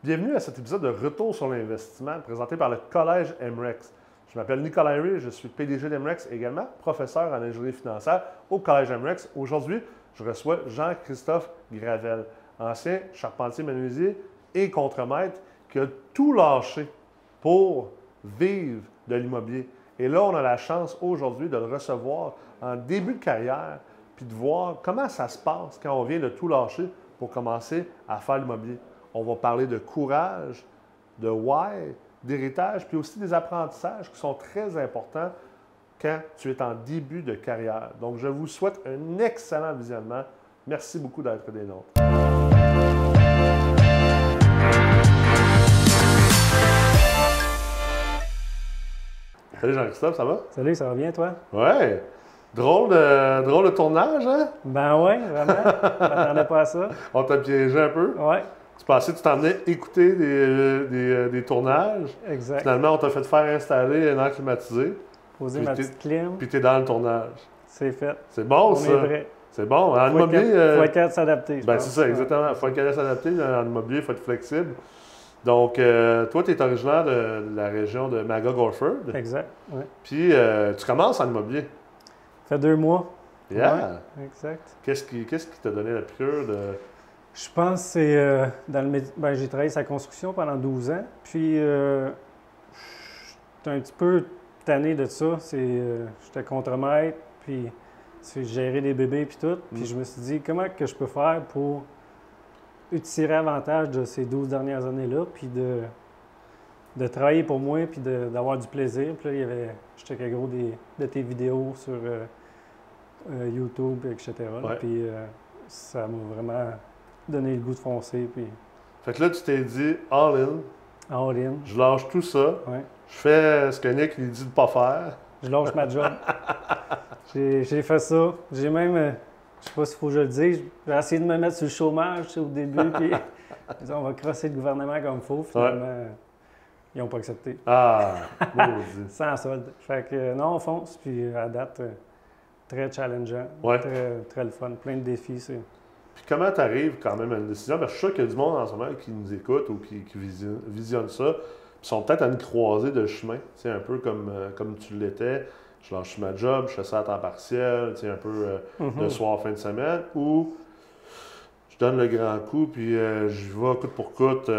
Bienvenue à cet épisode de Retour sur l'investissement présenté par le Collège MREX. Je m'appelle Nicolas Henry, je suis PDG d'MREX et également professeur en ingénierie financière au Collège MREX. Aujourd'hui, je reçois Jean-Christophe Gravel, ancien charpentier menuisier et contremaître qui a tout lâché pour vivre de l'immobilier. Et là, on a la chance aujourd'hui de le recevoir en début de carrière puis de voir comment ça se passe quand on vient de tout lâcher pour commencer à faire l'immobilier. On va parler de courage, de why, d'héritage, puis aussi des apprentissages qui sont très importants quand tu es en début de carrière. Donc, je vous souhaite un excellent visionnement. Merci beaucoup d'être des nôtres. Salut Jean-Christophe, ça va? Salut, ça va bien, toi? Ouais! Drôle de tournage, hein? Ben oui, vraiment. Je m'attendais pas à ça. On t'a piégé un peu. Ouais, Tu pensais que tu t'en venais écouter des tournages. exact. Finalement, on t'a fait faire installer un air climatisé. Poser Puis ma t'es- petite clim, Puis tu es dans le tournage. c'est fait. C'est bon, On ça. est prêt. C'est bon. En Faut immobilier, être capable de s'adapter, je ben, pense. c'est ça, exactement. Il faut être capable de s'adapter. En immobilier, il faut être flexible. Donc, toi, tu es originaire de la région de Magog-Orford. Ouais. Exact, ouais. Puis, tu commences en immobilier. Ça fait 2 mois. Yeah. Ouais, exact. Qu'est-ce qui t'a donné la piqûre de... Je pense que c'est dans le métier. Ben, j'ai travaillé sa construction pendant 12 ans. Puis, j'étais un petit peu tanné de ça. J'étais contremaître, puis c'est gérer des bébés, puis tout. Puis, je me suis dit, comment que je peux faire pour tirer avantage de ces 12 dernières années-là, puis de travailler pour moi, puis d'avoir du plaisir. Puis là, je checkais gros de tes vidéos sur YouTube, etc. Ouais. Puis ça m'a vraiment donné le goût de foncer, puis Fait que là, tu t'es dit, all in, all in. je lâche tout ça, Ouais. je fais ce que Nick lui dit de pas faire. Je lâche ma job. J'ai fait ça. J'ai même, je sais pas s'il faut que je le dise, j'ai essayé de me mettre sur le chômage, tu sais, au début, puis j'ai dit, on va crosser le gouvernement comme il faut. Finalement, ils n'ont pas accepté. Ah, maudit. Sans solde. Fait que non, on fonce, puis à date, très challengeant, Ouais. très le fun, plein de défis. Puis comment tu arrives quand même à une décision? Parce que je suis sûr qu'il y a du monde en ce moment qui nous écoute ou qui visionne ça, puis sont peut-être à une croisée de chemin, tu sais, un peu comme tu l'étais. Je lâche ma job, je fais ça à temps partiel, tu sais, un peu de soir, fin de semaine, ou je donne le grand coup, puis je vais coûte pour coûte,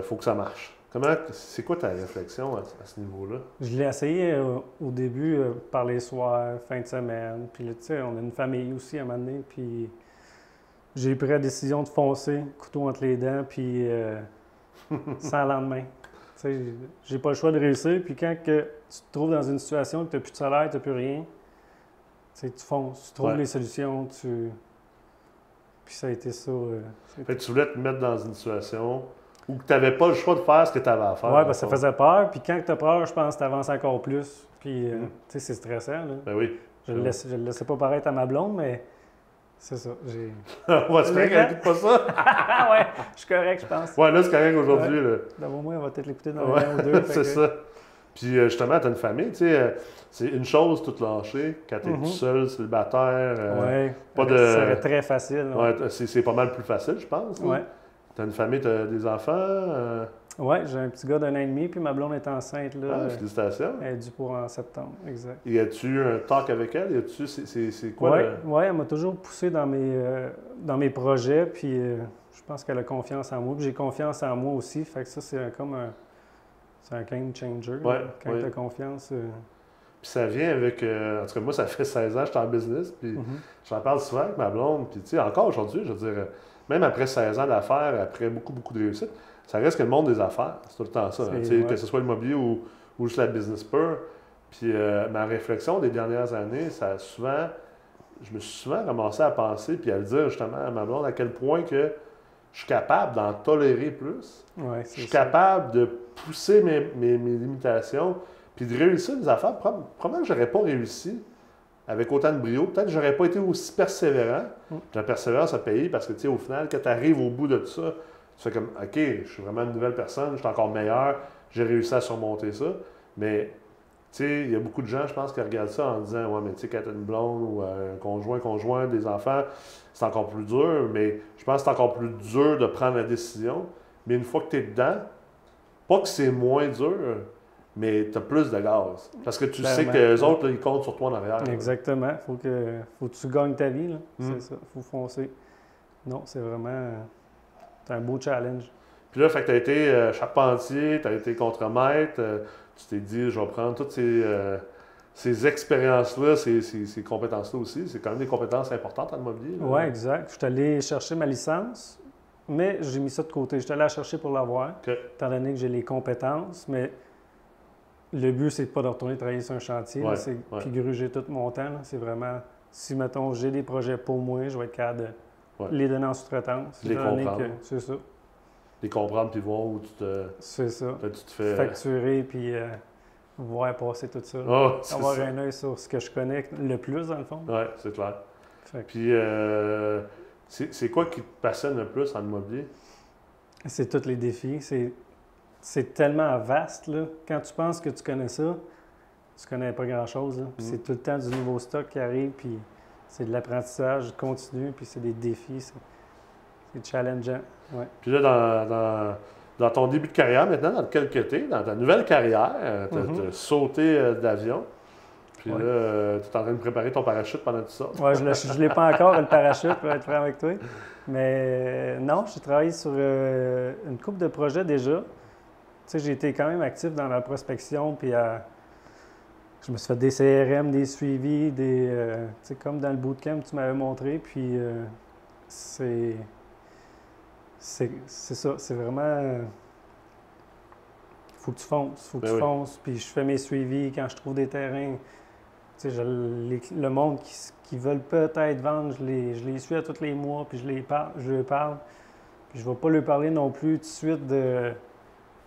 faut que ça marche. C'est quoi ta réflexion à ce niveau-là? Je l'ai essayé au début par les soirs, fin de semaine. Puis là, tu sais, on a une famille aussi à un moment donné. Puis j'ai pris la décision de foncer, couteau entre les dents, puis sans lendemain. Tu sais, j'ai pas le choix de réussir. Puis quand que tu te trouves dans une situation que tu n'as plus de salaire, tu n'as plus rien, tu sais, tu fonces, tu trouves Ouais. les solutions, Puis ça a été ça. Fait que tu voulais te mettre dans une situation où tu n'avais pas le choix de faire ce que tu avais à faire. Ouais, dans parce que le ça fond. faisait peur. Puis quand tu as peur, je pense que tu avances encore plus. Puis, tu sais, c'est stressant, là. Ben oui. Je ne le laissais pas paraître à ma blonde, mais c'est ça. On va se faire qu'elle écoute pas ça. Ah ouais, je suis correct, je pense. Ouais, là, c'est correct aujourd'hui. là. D'avoir moi, on va peut-être l'écouter dans Ouais, un ou deux. fait c'est que- ça. Puis justement, tu as une famille, tu sais, c'est une chose tout lâcher quand tu es tout seul, célibataire. Ouais, pas ça de- serait très facile. Ouais, Ouais, c'est pas mal plus facile, je pense. là. ouais. Tu as une famille, tu as des enfants. Ouais, j'ai un petit gars d'1 an et demi, puis ma blonde est enceinte. Là, Félicitations. elle est due pour en septembre, exact. Y a-tu eu un talk avec elle? Y a-tu, c'est quoi Ouais, ouais, elle m'a toujours poussé dans mes projets, puis je pense qu'elle a confiance en moi, puis j'ai confiance en moi aussi. Fait que ça, c'est c'est un game changer. Ouais, là. Quand ouais. tu as confiance. Puis ça vient avec. En tout cas, moi, ça fait 16 ans que je suis en business, puis j'en parle souvent avec ma blonde. Puis, tu sais, encore aujourd'hui, je veux dire, même après 16 ans d'affaires, après beaucoup, beaucoup de réussite, ça reste que le monde des affaires. C'est tout le temps ça. hein. Tu sais, ouais. Que ce soit l'immobilier ou juste la business pure. Puis, ma réflexion des dernières années, je me suis souvent ramassé à penser, puis à le dire justement à ma blonde, à quel point que je suis capable d'en tolérer plus. Ouais, Je c'est suis ça. capable de pousser mes limitations, puis de réussir des affaires. Probablement que je n'aurais pas réussi avec autant de brio. Peut-être que je n'aurais pas été aussi persévérant. Puis la persévérance a payé parce que, tu sais, au final, quand tu arrives au bout de tout ça, tu fais comme, OK, je suis vraiment une nouvelle personne, je suis encore meilleur, j'ai réussi à surmonter ça. Mais, tu sais, il y a beaucoup de gens, je pense, qui regardent ça en disant, ouais, mais tu sais, quand tu as une blonde ou un conjoint, des enfants, c'est encore plus dur. Mais je pense que c'est encore plus dur de prendre la décision. mais une fois que tu es dedans, pas que c'est moins dur, mais tu as plus de gaz. Parce que tu sais que les autres, là, ils comptent sur toi en arrière. Exactement. Faut que tu gagnes ta vie. Là. Mm. C'est ça. Faut foncer. Non, c'est vraiment un beau challenge. Puis là, fait que tu as été charpentier, tu as été contremaître, tu t'es dit, je vais prendre toutes ces expériences-là, ces compétences-là aussi. C'est quand même des compétences importantes en immobilier. Oui, exact. Je suis allé chercher ma licence, mais j'ai mis ça de côté. Je suis allé la chercher pour l'avoir, étant donné que j'ai les compétences, mais le but, c'est pas de retourner travailler sur un chantier, c'est puis gruger tout mon temps. C'est vraiment, si, mettons, j'ai des projets pour moi, je vais être capable de les donner en sous-traitance. Les comprendre. C'est ça. Les comprendre, puis voir où tu te fais facturer, puis voir passer tout ça. Avoir un œil sur ce que je connais le plus, dans le fond. Oui, c'est clair. Puis, c'est quoi qui te passionne le plus en immobilier? C'est tous les défis. C'est tellement vaste, là. Quand tu penses que tu connais ça, tu connais pas grand-chose. C'est tout le temps du nouveau stock qui arrive, puis c'est de l'apprentissage continu, puis c'est des défis. C'est challengeant. Ouais. Puis là, dans ton début de carrière maintenant, dans lequel que tu es, dans ta nouvelle carrière, tu as sauté d'avion. Puis là, tu es en train de préparer ton parachute pendant tout ça. Oui, je ne l'ai pas encore, le parachute, pour être franc avec toi. Mais non, j'ai travaillé sur une couple de projets déjà. Tu sais, j'ai été quand même actif dans la prospection, puis je me suis fait des CRM, des suivis, tu sais, comme dans le bootcamp que tu m'avais montré, puis c'est ça, c'est vraiment... Il faut que tu fonces, puis je fais mes suivis quand je trouve des terrains. Tu sais, le monde qui veulent peut-être vendre, je les suis à tous les mois, puis je leur parle. Puis je ne vais pas leur parler non plus tout de suite de...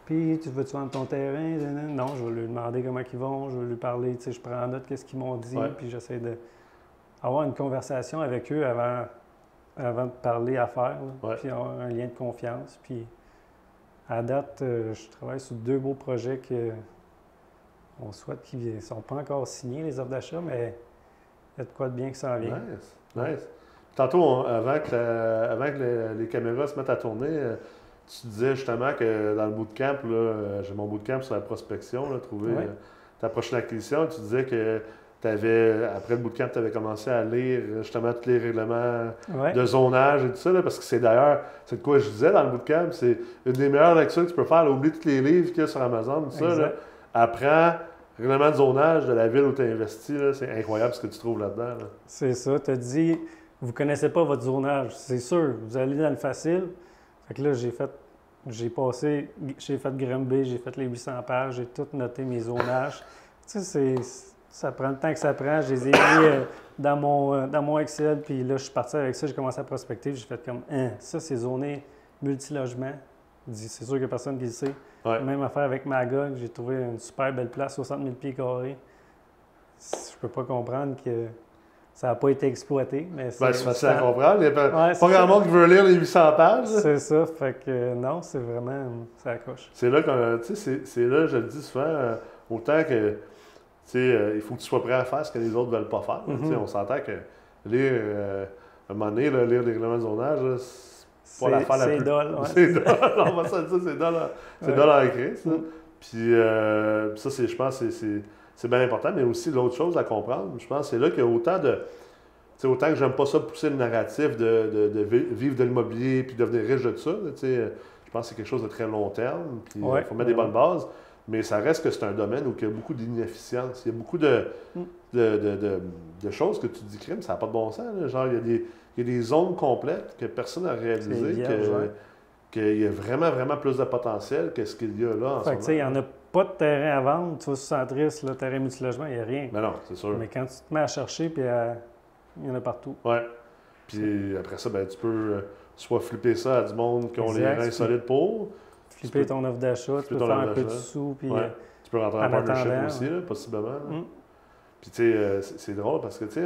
Puis, tu veux-tu vendre ton terrain? Non, je vais leur demander comment ils vont, je vais leur parler, tu sais, je prends en note qu'est-ce qu'ils m'ont dit, puis j'essaie d'avoir une conversation avec eux avant de parler affaires, puis avoir un lien de confiance. Puis, à date, je travaille sur 2 beaux projets qu'on souhaite qu'ils ne sont pas encore signés, les offres d'achat, mais il y a de quoi de bien que ça en vient. Nice. Tantôt, avant que les caméras se mettent à tourner, tu disais justement que dans le bootcamp, j'ai mon bootcamp sur la prospection, trouver ta prochaine acquisition. Tu disais que après le bootcamp, tu avais commencé à lire justement tous les règlements de zonage et tout ça, parce que c'est d'ailleurs, c'est de quoi je disais dans le bootcamp, c'est une des meilleures lectures que tu peux faire. Oublie tous les livres qu'il y a sur Amazon, tout ça. Apprends le règlement de zonage de la ville où tu as investi. C'est incroyable ce que tu trouves là-dedans. Là. C'est ça. Tu as dit, vous ne connaissez pas votre zonage. C'est sûr, vous allez dans le facile. Fait que là, j'ai fait Grimby, j'ai fait les 800 pages, j'ai tout noté mes zonages. Tu sais, ça prend le temps que ça prend. Je les ai mis dans mon Excel, puis là, je suis parti avec ça, j'ai commencé à prospecter, j'ai fait comme, ça, c'est zoné multilogement. C'est sûr qu'il n'y a personne qui le sait. Même affaire avec Magog, j'ai trouvé une super belle place, 60 000 pieds carrés. Je peux pas comprendre que ça n'a pas été exploité. Mais c'est facile à comprendre. Il n'y a pas grand monde qui veut lire les 800 pages. C'est ça. Fait que non, c'est vraiment... ça accroche. C'est là, c'est là, je le dis souvent, autant que il faut que tu sois prêt à faire ce que les autres ne veulent pas faire. On s'entend que lire, à un moment donné, lire les règlements de zonage, c'est pas l'affaire la plus... C'est dole. C'est dole. On va se le dire, c'est dole à écrire, ça. Puis ça, je pense, c'est bien important, mais aussi l'autre chose à comprendre, je pense, c'est là qu'il y a autant que j'aime pas ça pousser le narratif de vivre de l'immobilier puis devenir riche de ça, je pense que c'est quelque chose de très long terme, puis il faut mettre des bonnes bases, mais ça reste que c'est un domaine où il y a beaucoup d'inefficience. Il y a beaucoup de choses que tu dis, crime, ça n'a pas de bon sens. Là. Genre, il y a des zones complètes que personne n'a réalisé, qu'il y a vraiment, vraiment plus de potentiel que ce qu'il y a là en ce moment. Il n'y en a pas de terrain à vendre. Tu vas sur Centris, là, terrain multilogement, il n'y a rien. Mais non, c'est sûr. Mais quand tu te mets à chercher, puis il y en a partout. Oui. Puis après ça, tu peux soit flipper ça à du monde qui ont les reins solides pour. Flipper ton offre d'achat, tu peux faire un peu de sous. Puis, tu peux rentrer en partnership aussi, là, possiblement. Là. Puis tu sais, c'est drôle parce que tu sais,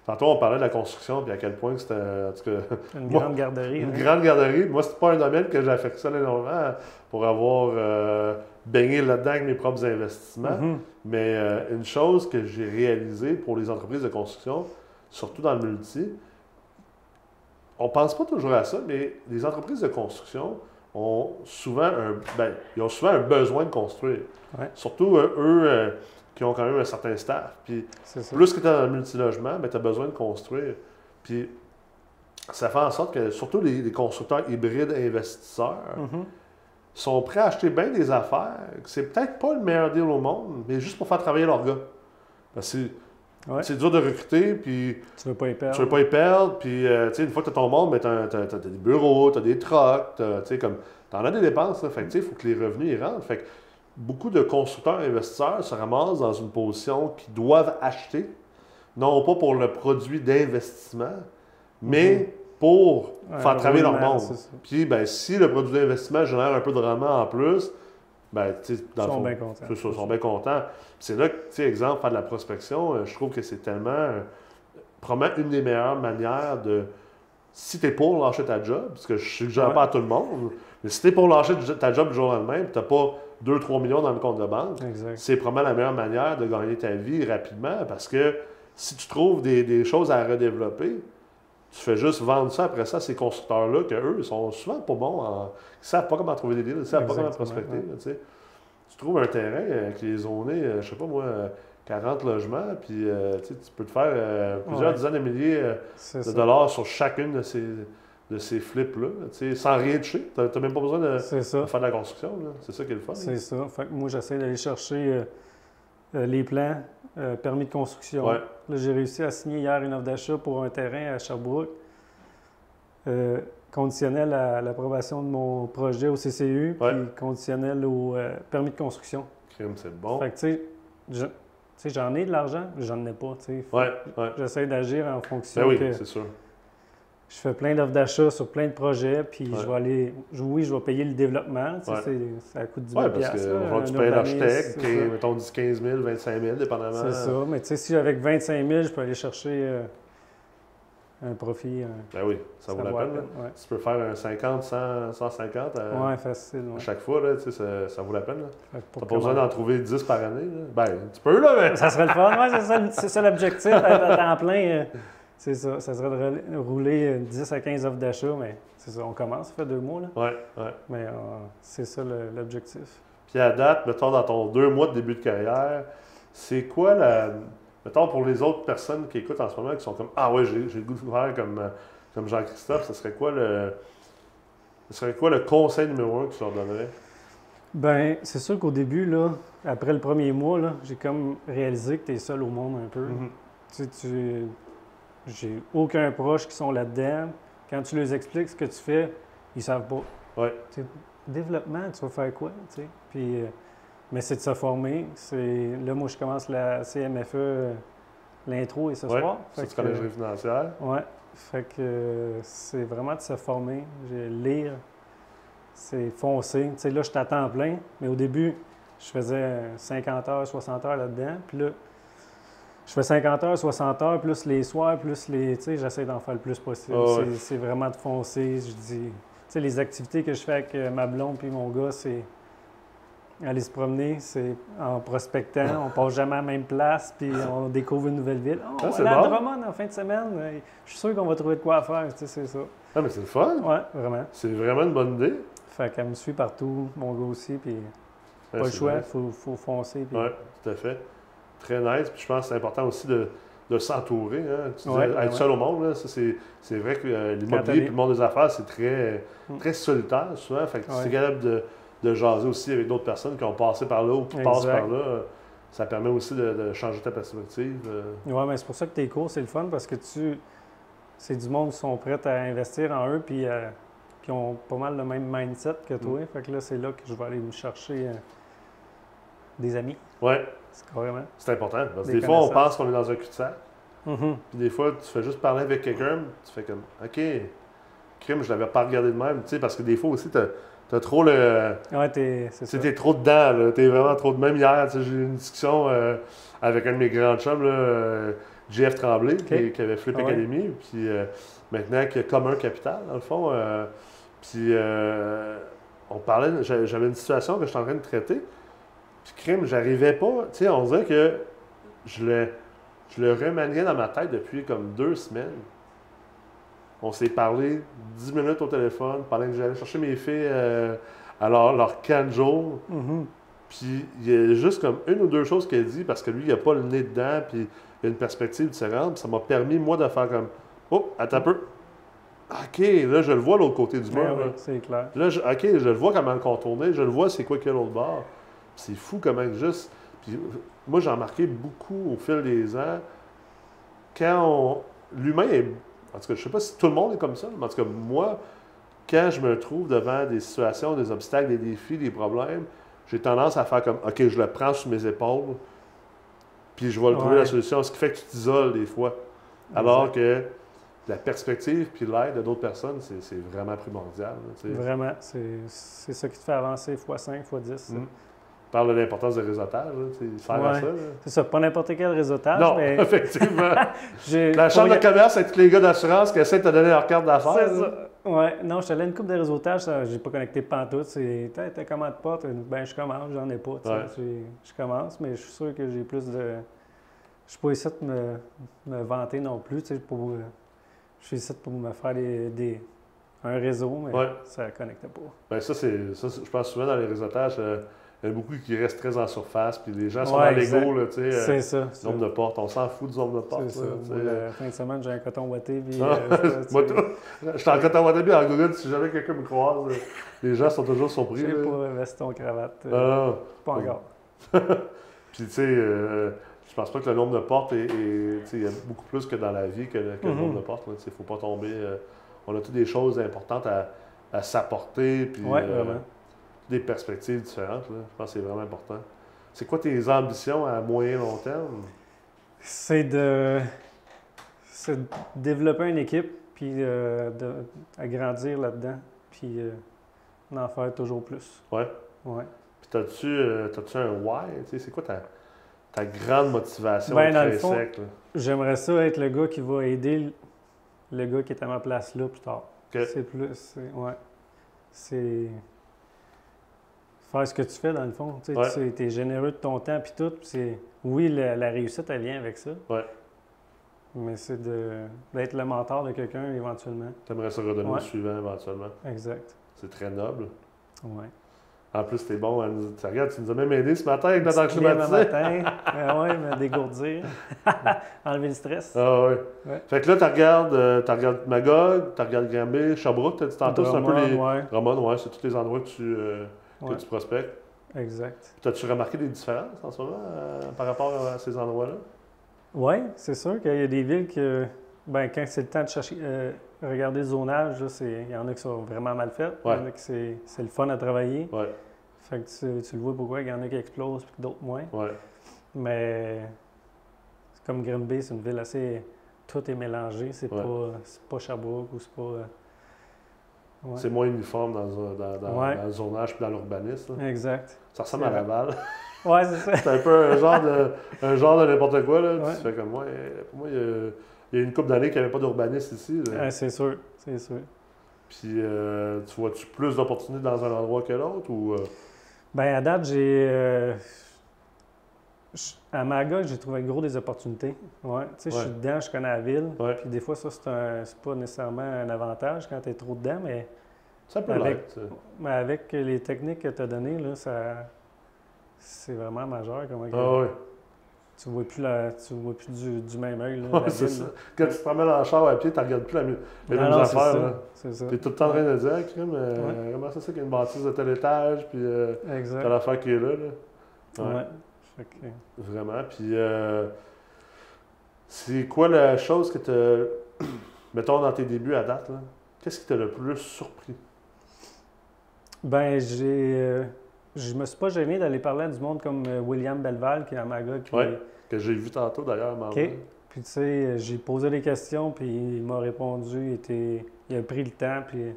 tantôt on parlait de la construction puis à quel point c'était en tout cas, une grande garderie. Une grande garderie. Moi, c'est pas un domaine que j'affectionne énormément pour avoir baigné là-dedans avec mes propres investissements. Mais une chose que j'ai réalisée pour les entreprises de construction, surtout dans le multi, on pense pas toujours à ça, mais les entreprises de construction ils ont souvent un besoin de construire. Ouais. Surtout eux qui ont quand même un certain staff. Puis plus que tu es dans le multilogement, tu as besoin de construire. Puis ça fait en sorte que surtout les constructeurs hybrides investisseurs sont prêts à acheter bien des affaires. C'est peut-être pas le meilleur deal au monde, mais juste pour faire travailler leurs gars. Parce que c'est dur de recruter, puis tu veux pas y perdre. Tu veux pas y perdre, puis une fois que tu as ton monde, tu as des bureaux, tu as des trucks, tu en as des dépenses. Là, fait que il faut que les revenus y rentrent. Fait que beaucoup de constructeurs et investisseurs se ramassent dans une position qu'ils doivent acheter, non pas pour le produit d'investissement, mais pour faire travailler leur monde. Puis si le produit d'investissement génère un peu de rendement en plus, ils sont bien contents. Ils sont bien contents. C'est là que, exemple, faire de la prospection, je trouve que c'est tellement, probablement une des meilleures manières de, si tu es pour lâcher ta job, parce que je suggère pas à tout le monde, mais si tu es pour lâcher ta job du jour au lendemain, puis tu n'as pas 2-3 millions dans le compte de banque, c'est probablement la meilleure manière de gagner ta vie rapidement, parce que si tu trouves des choses à redévelopper, tu fais juste vendre ça après ça à ces constructeurs-là, qu'eux, ils sont souvent pas bons ils ne savent pas comment trouver des deals, ils ne savent pas comment prospecter. Tu trouves un terrain qui est zoné, je sais pas moi, 40 logements, puis tu peux te faire plusieurs dizaines de milliers de dollars sur chacune de ces flips-là, sans rien toucher. Tu n'as même pas besoin de faire de la construction. C'est ça qui est le fun. C'est ça. Fait que moi, j'essaie d'aller chercher les plans, permis de construction. Ouais. Là, j'ai réussi à signer hier une offre d'achat pour un terrain à Sherbrooke, conditionnel à l'approbation de mon projet au CCU, puis conditionnel au permis de construction. C'est bon. Fait que, tu sais, j'en ai de l'argent, mais j'en ai pas. J'essaie d'agir en fonction oui, c'est sûr. Je fais plein d'offres d'achat sur plein de projets, puis je vais aller... Oui, je vais payer le développement. Ça coûte 10 000 parce que tu payes l'architecte, mettons 10 15 000, 25 000, dépendamment. C'est ça. Mais tu sais, si avec 25 000, je peux aller chercher un profit. Oui, ça vaut la peine. Tu peux faire un 50, 100, 150 facile, à chaque fois, là, ça vaut la peine. Tu n'as pas besoin d'en trouver 10 par année. Là. Tu peux, là, mais... Ça serait le fun. C'est ça l'objectif, à temps plein. C'est ça. Ça serait de rouler 10 à 15 offres d'achat, mais c'est ça. On commence, ça fait 2 mois. Là. Mais c'est ça l'objectif. Puis à date, mettons, dans ton 2 mois de début de carrière, c'est quoi mettons, pour les autres personnes qui écoutent en ce moment, qui sont comme « Ah ouais, j'ai le goût de faire comme Jean-Christophe », ce serait quoi le conseil numéro 1 que tu leur donnerais? Bien, c'est sûr qu'au début, là, après le premier mois, là, j'ai comme réalisé que tu es seul au monde un peu. J'ai aucun proche qui sont là-dedans. Quand tu leur expliques ce que tu fais, ils savent pas. Développement, tu vas faire quoi? Puis, mais c'est de se former. Là, moi, je commence la CMFE, l'intro et ce soir. C'est du collège financière. Oui. Fait que c'est vraiment de se former. Lire, c'est foncer. Là, je suis à temps plein, mais au début, je faisais 50 heures, 60 heures là-dedans. Puis là, je fais 50 heures, 60 heures, plus les soirs, plus les... j'essaie d'en faire le plus possible. C'est vraiment de foncer. Je dis... les activités que je fais avec ma blonde puis mon gars, c'est aller se promener, c'est en prospectant. On passe jamais à la même place, puis on découvre une nouvelle ville. On va aller à Drummond en fin de semaine. Je suis sûr qu'on va trouver de quoi faire, c'est ça. Ah, mais c'est le fun! Oui, vraiment. C'est vraiment une bonne idée. Fait qu'elle me suit partout, mon gars aussi, puis pas le choix, il faut foncer. Oui, tout à fait. Très nice. Puis je pense que c'est important aussi de s'entourer. Hein. Tu disais, être seul au monde, là, ça, c'est vrai que l'immobilier et le monde des affaires, c'est très solitaire souvent. Fait que tu es capable de jaser aussi avec d'autres personnes qui ont passé par là ou qui passent par là. Ça permet aussi de changer ta perspective. Oui, mais c'est pour ça que tes cours, c'est le fun parce que c'est du monde qui sont prêts à investir en eux puis qui ont pas mal le même mindset que toi. Fait que là, c'est là que je vais aller me chercher des amis. Oui. Carrément. C'est important. Parce que des fois, on pense qu'on est dans un cul-de-sac. Puis des fois, tu fais juste parler avec quelqu'un, tu fais comme OK, crime, je l'avais pas regardé de même. Parce que des fois aussi, t'as trop le. Ouais, t'es trop dedans. T'es vraiment trop de même. Hier, j'ai eu une discussion avec un de mes grands chums, JF Tremblay, qui avait Flip Academy. Puis maintenant, qui a Commun Capital, dans le fond. Puis on parlait, j'avais une situation que je suis en train de traiter. Puis crime, j'arrivais pas. Tu sais, on dirait que je le remaniais dans ma tête depuis comme 2 semaines. On s'est parlé 10 minutes au téléphone pendant que j'allais chercher mes filles à leur camp de jour. Mhm. Puis il y a juste comme une ou deux choses qu'elle dit, parce que lui, il n'a pas le nez dedans, puis il a une perspective différente. Puis ça m'a permis, moi, de faire comme oh, attends un peu. OK, là, je le vois l'autre côté du mur. Oui, Là. c'est clair. Là, OK, je le vois comment le contourner, je le vois c'est quoi qu'il y a l'autre bord. Puis c'est fou comment juste. Puis moi, j'ai remarqué beaucoup au fil des ans, l'humain est. En tout cas, je sais pas si tout le monde est comme ça, mais en tout cas, moi, quand je me trouve devant des situations, des obstacles, des défis, des problèmes, j'ai tendance à faire comme OK, je le prends sous mes épaules, puis je vais le trouver la solution. Ce qui fait que tu t'isoles des fois. Alors que la perspective puis l'aide de d'autres personnes, c'est vraiment primordial. Là, vraiment, c'est ça qui te fait avancer x5, x10. On parle de l'importance du réseautage, il sert à ça. Là. C'est ça, pas n'importe quel réseautage. Non, mais effectivement. La chambre de commerce avec tous les gars d'assurance qui essaient de te donner leur carte d'affaires. C'est ça. Ouais, non, je suis allé à une coupe de réseautage, j'ai pas connecté pantoute. C'est, t'as comment de porte? Ben, je commence, j'en ai pas. Je commence, mais je suis sûr que j'ai plus de. Je suis pas ici de me vanter non plus, je suis ici pour me faire un réseau, mais ça ne connecte pas. Ben ça, je pense souvent dans les réseautages, il y en a beaucoup qui restent très en surface, puis les gens sont dans l'ego, là, tu sais. C'est ça. Nombre de portes, on s'en fout du nombre de portes. C'est ça. La fin de semaine, j'ai un coton ouaté, puis... je suis en coton ouaté, puis en Google, si jamais quelqu'un me croise, les gens sont toujours surpris. Je sais pas, veston, cravate. Pas encore. Puis, tu sais, je pense pas que le nombre de portes il y a beaucoup plus que dans la vie que le nombre de portes. Il ne faut pas tomber. On a toutes des choses importantes à s'apporter, puis des perspectives différentes. Là. Je pense que c'est vraiment important. C'est quoi tes ambitions à moyen et long terme? C'est de développer une équipe, puis d'agrandir là-dedans, puis d'en faire toujours plus. Ouais. Puis t'as-tu un why? C'est quoi ta grande motivation intrinsèque? J'aimerais ça être le gars qui va aider le gars qui est à ma place là plus tard. Okay. C'est plus... C'est faire ce que tu fais dans le fond. Tu es généreux de ton temps puis tout. Oui, la réussite, elle vient avec ça. Ouais. Mais c'est d'être le mentor de quelqu'un éventuellement. Tu aimerais ça redonner au suivant éventuellement. Exact. C'est très noble. Oui. En plus, t'es bon. Regarde, tu nous as même aidé ce matin avec notre air climatisé. Oui, me dégourdir. Enlever le stress. Ah oui. Ouais. Fait que là, tu regardes Magog, tu regardes Granby, Sherbrooke, tu as dit tantôt, c'est un peu les... Drummond, c'est tous les endroits que tu prospectes. Exact. As-tu remarqué des différences en ce moment par rapport à ces endroits-là? Oui, c'est sûr qu'il y a des villes que, quand c'est le temps de chercher, regarder le zonage, il y en a qui sont vraiment mal faites, il y en a qui c'est le fun à travailler. Ouais. Fait que tu le vois pourquoi il y en a qui explosent et d'autres moins. Ouais. Mais comme Granby, c'est une ville assez... Tout est mélangé, c'est pas Sherbrooke ou c'est pas... C'est moins uniforme dans le zonage et dans l'urbanisme. Exact. Ça ressemble à Laval. Oui, c'est ça. C'est un peu un genre de n'importe quoi. Là. Tu fais comme moi. Pour moi, il y a une couple d'années qu'il n'y avait pas d'urbanisme ici. C'est sûr, c'est sûr. Puis, tu vois-tu plus d'opportunités dans un endroit que l'autre? Ou, à date, à Magog, j'ai trouvé gros des opportunités. Ouais. Tu sais, je suis dedans, je connais la ville. Ouais. Puis des fois, ça, c'est pas nécessairement un avantage quand tu es trop dedans, mais... Ça peut l'être. Mais avec les techniques que tu as données, là, c'est vraiment majeur. Tu ne vois plus du même œil. C'est ça. Quand tu te promènes en char à pied, tu ne regardes plus les mêmes affaires. Tu es tout le temps en train de dire comment c'est ça qu'il y a une bâtisse de tel étage, puis t'as l'affaire qui est là. Ouais. Okay. Vraiment. Puis, c'est quoi la chose que tu mettons dans tes débuts à date, là, qu'est-ce qui t'a le plus surpris? Je me suis pas gêné d'aller parler à du monde comme William Belval, qui est à Magog. Que j'ai vu tantôt d'ailleurs. Okay. Puis tu sais, j'ai posé des questions, puis il m'a répondu, il a pris le temps, puis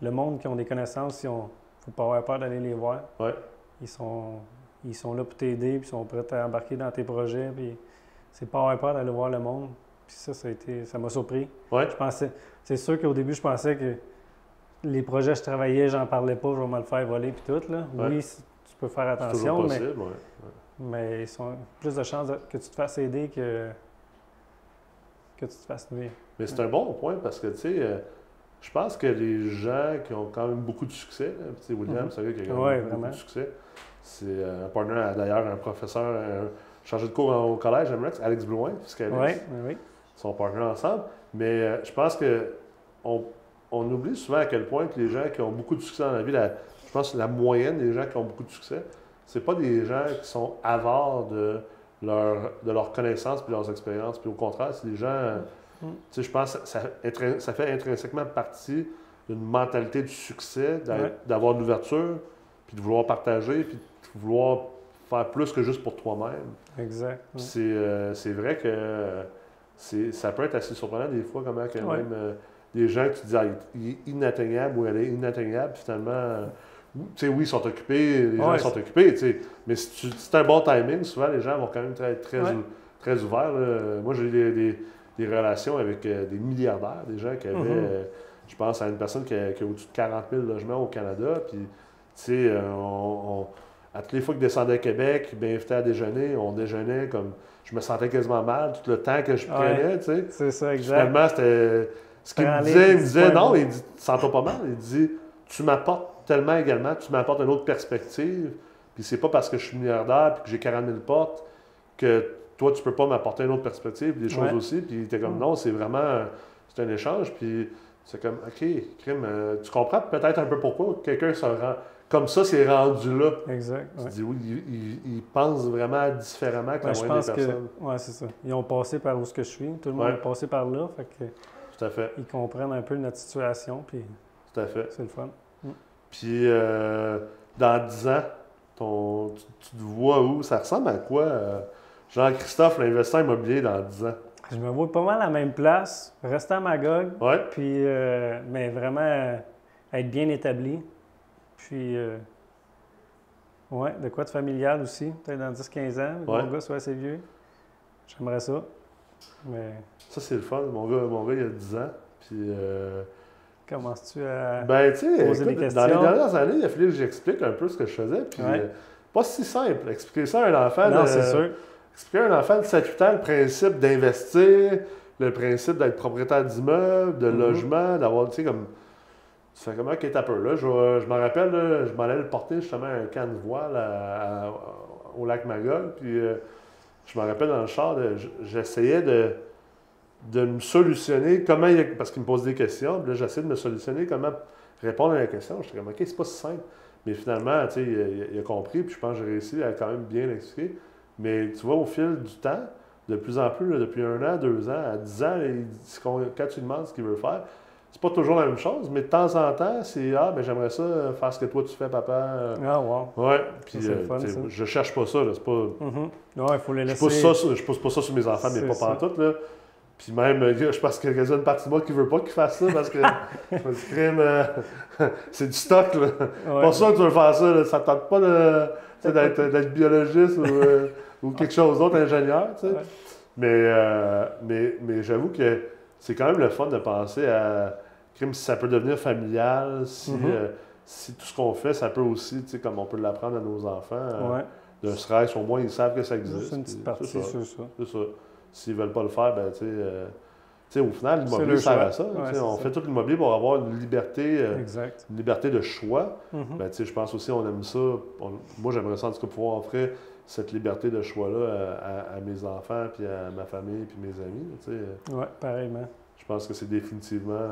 le monde qui ont des connaissances, il ne faut pas avoir peur d'aller les voir. Ouais. Ils sont là pour t'aider, puis ils sont prêts à embarquer dans tes projets, puis c'est pas avoir peur d'aller voir le monde. Puis ça m'a surpris. Ouais. C'est sûr qu'au début, je pensais que les projets que je travaillais, j'en parlais pas, je vais me le faire voler puis tout. Là. Ouais. Oui, tu peux faire attention, mais ils ont plus de chances que tu te fasses aider que que tu te fasses nuire. Mais c'est un bon point parce que, tu sais, je pense que les gens qui ont quand même beaucoup de succès, là, tu sais, William, c'est vrai qu'il a quand même beaucoup de succès. C'est un partner, d'ailleurs, un professeur, chargé de cours au collège MREX, Alex Blouin, fiscaliste. Oui. Ils sont partners ensemble. Mais je pense que on oublie souvent à quel point que les gens qui ont beaucoup de succès dans la vie, je pense que la moyenne des gens qui ont beaucoup de succès, c'est pas des gens qui sont avares de leurs connaissances puis leurs expériences. Puis au contraire, c'est des gens, tu sais, je pense que ça fait intrinsèquement partie d'une mentalité du succès, d'avoir de l'ouverture, puis de vouloir partager, puis de vouloir faire plus que juste pour toi-même. Exact. C'est vrai que ça peut être assez surprenant des fois, comment quand même des gens qui te disent il est inatteignable ou elle est inatteignable, puis finalement, tu sais, oui, ils sont occupés, les gens sont occupés, tu sais, mais si c'est un bon timing, souvent les gens vont quand même être très ouverts. Là. Moi, j'ai eu des relations avec des milliardaires, des gens qui avaient, je pense à une personne qui a au-dessus de 40 000 logements au Canada, puis tu sais, à toutes les fois qu'ils descendaient à Québec, ils m'invitaient à déjeuner, on déjeunait comme. Je me sentais quasiment mal tout le temps que je prenais, tu sais. C'est ça, exact. Finalement, c'était. Ce qu'il me disait, non, il dit, sens-toi pas mal. Il dit, tu m'apportes tellement également, tu m'apportes une autre perspective, puis c'est pas parce que je suis milliardaire puis que j'ai 40 000 portes que toi, tu peux pas m'apporter une autre perspective, des choses aussi. Puis il était comme, non, c'est vraiment. C'est un échange, puis c'est comme, OK, crime, tu comprends peut-être un peu pourquoi quelqu'un se rend. Comme ça, c'est rendu là. Exact. Tu dis, oui, ils pensent vraiment différemment que la moyenne des personnes. Oui, c'est ça. Ils ont passé par où ce que je suis. Tout le monde est passé par là. Fait que tout à fait. Ils comprennent un peu notre situation. Puis tout à fait. C'est le fun. Puis, dans 10 ans, tu te vois où? Ça ressemble à quoi, Jean-Christophe, l'investisseur immobilier, dans 10 ans? Je me vois pas mal à la même place, rester à Magog, puis, mais vraiment être bien établi. Puis, de quoi de familial aussi, peut-être dans 10-15 ans, mon gars soit assez vieux. J'aimerais ça. Mais... Ça, c'est le fun. Mon gars, il a 10 ans. Puis, commences-tu à poser des questions? Dans les dernières années, il a fallu que j'explique un peu ce que je faisais. Puis, pas si simple. Expliquer ça à un enfant. Non, c'est sûr. Expliquer à un enfant de 7-8 ans le principe d'investir, le principe d'être propriétaire d'immeuble, de logement, d'avoir, tu sais, comme. Tu fais comment qu'il est un peu là. Je me rappelle, là, je m'en allais le porter justement un camp de voile au lac Magog. Puis je me rappelle dans le char, j'essayais de me solutionner comment parce qu'il me pose des questions. Puis là, j'essayais de me solutionner comment répondre à la question. J'étais comme, OK, c'est pas si simple. Mais finalement, tu sais, il a compris. Puis je pense que j'ai réussi à quand même bien l'expliquer. Mais tu vois, au fil du temps, de plus en plus, là, depuis 1 an, 2 ans, à 10 ans, quand tu lui demandes ce qu'il veut faire, c'est pas toujours la même chose, mais de temps en temps, c'est ben j'aimerais ça faire ce que toi tu fais, papa. Ah, wow. Ouais, puis fun, je cherche pas ça, là, c'est pas. Non, il faut les laisser. Je pousse pas ça sur mes enfants, mais pas pantoute, là. Puis même, je pense qu'il y a une partie de moi qui veut pas qu'ils fassent ça parce que je me dis, crime, c'est du stock, là. Pas sûr que tu veux faire ça, là. Ça te tente pas d'être biologiste ou quelque chose d'autre, ingénieur, tu sais. Mais j'avoue que c'est quand même le fun de penser à si ça peut devenir familial, si tout ce qu'on fait, ça peut aussi, tu sais, comme on peut l'apprendre à nos enfants, d'un stress, au moins ils savent que ça existe. C'est une petite partie, c'est ça. C'est ça. S'ils ne veulent pas le faire, ben tu sais, au final, l'immobilier sert à ça. On fait tout l'immobilier pour avoir une liberté de choix. Ben, tu sais, je pense aussi on aime ça. Moi, j'aimerais ça en tout cas pouvoir offrir cette liberté de choix-là à mes enfants, puis à ma famille, puis mes amis. Oui, pareillement. Je pense que c'est définitivement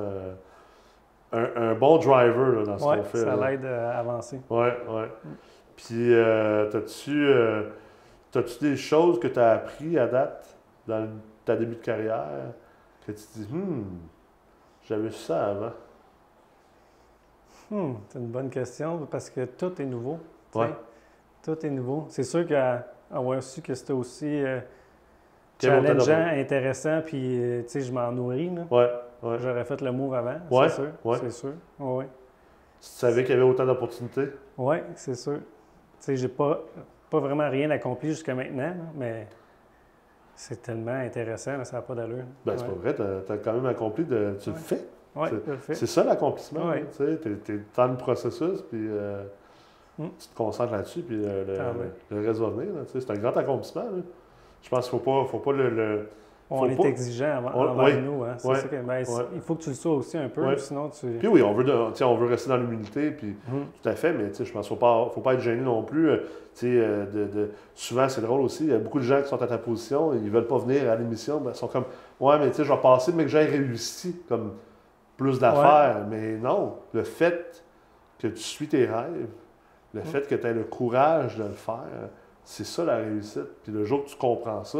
un bon driver là, dans ce qu'on fait. Ça l'aide à avancer. Oui. Puis, t'as-tu des choses que tu as appris à date dans ta début de carrière que tu te dis, j'avais su ça avant? C'est une bonne question parce que tout est nouveau. Tout est nouveau. C'est sûr qu'avoir su que c'était aussi challengeant, intéressant, puis je m'en nourris. J'aurais fait le move avant, c'est sûr. C'est sûr. Tu savais qu'il y avait autant d'opportunités? Oui, c'est sûr. J'ai pas vraiment rien accompli jusqu'à maintenant, mais c'est tellement intéressant, ça n'a pas d'allure. Ben, c'est pas vrai, tu as quand même accompli, tu le fais. Oui, je le fais. C'est ça l'accomplissement. Tu es dans le processus, puis tu te concentres là-dessus, puis le reste va venir. C'est un grand accomplissement. Là. Je pense qu'il ne faut pas le On est exigeant envers nous. Hein. C'est ça que, il faut que tu le sois aussi un peu, sinon tu... Puis oui, on veut rester dans l'humilité, puis tout à fait, mais je pense qu'il ne faut pas être gêné non plus. Souvent, c'est drôle aussi, il y a beaucoup de gens qui sont à ta position, ils ne veulent pas venir à l'émission, ils sont comme « Ouais, mais je vais passer, mais que j'ai réussi comme plus d'affaires. » Mais non, le fait que tu suis tes rêves, le fait que tu aies le courage de le faire, c'est ça la réussite. Puis le jour que tu comprends ça,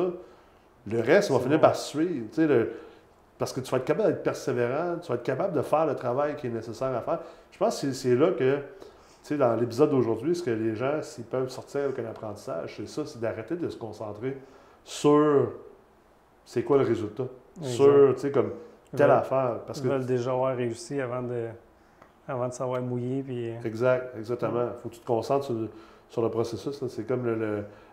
le reste va finir par suivre. Parce que tu vas être capable d'être persévérant, tu vas être capable de faire le travail qui est nécessaire à faire. Je pense que c'est là que, dans l'épisode d'aujourd'hui, ce que les gens, s'ils peuvent sortir avec un apprentissage, c'est ça, c'est d'arrêter de se concentrer sur c'est quoi le résultat. Sur, comme telle affaire. Parce ils veulent déjà avoir réussi avant de savoir mouiller. Puis... Exactement. Il faut que tu te concentres sur le processus. Là. C'est comme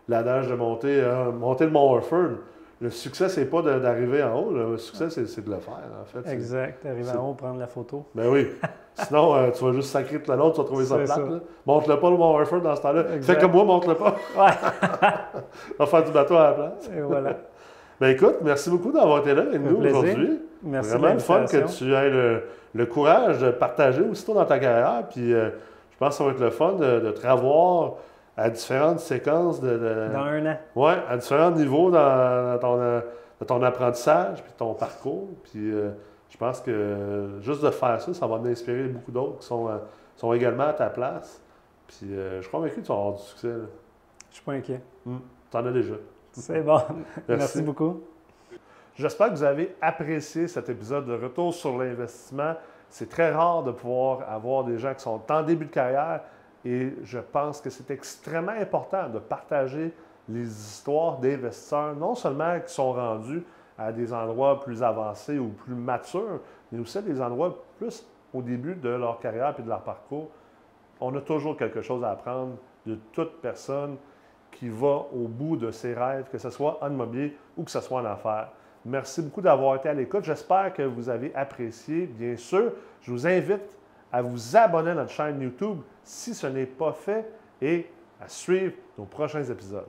l'adage de monter le Mont Orford. Le succès, c'est pas d'arriver en haut. Le succès, c'est de le faire, en fait. Exact. Arriver en haut, prendre la photo. Ben oui. Sinon, tu vas juste sacrer tout le long, tu vas trouver ça plate. Montre-le pas, le Mont Orford, dans ce temps-là. Fais comme moi, montre-le pas. On va faire du bateau à la place. Et voilà. Ben écoute, merci beaucoup d'avoir été là avec nous aujourd'hui. Merci. Vraiment le fun que tu aies le courage de partager aussitôt dans ta carrière. Puis je pense que ça va être le fun de te revoir à différentes séquences dans un an. Oui, à différents niveaux dans ton apprentissage puis ton parcours. Puis je pense que juste de faire ça, ça va inspirer beaucoup d'autres qui sont également à ta place. Puis je suis convaincu que tu vas avoir du succès. Là. Je suis pas inquiet. Tu en as déjà. C'est bon. Merci beaucoup. J'espère que vous avez apprécié cet épisode de Retour sur l'investissement. C'est très rare de pouvoir avoir des gens qui sont en début de carrière et je pense que c'est extrêmement important de partager les histoires d'investisseurs, non seulement qui sont rendus à des endroits plus avancés ou plus matures, mais aussi à des endroits plus au début de leur carrière et de leur parcours. On a toujours quelque chose à apprendre de toute personne qui va au bout de ses rêves, que ce soit en immobilier ou que ce soit en affaires. Merci beaucoup d'avoir été à l'écoute. J'espère que vous avez apprécié. Bien sûr, je vous invite à vous abonner à notre chaîne YouTube si ce n'est pas fait et à suivre nos prochains épisodes.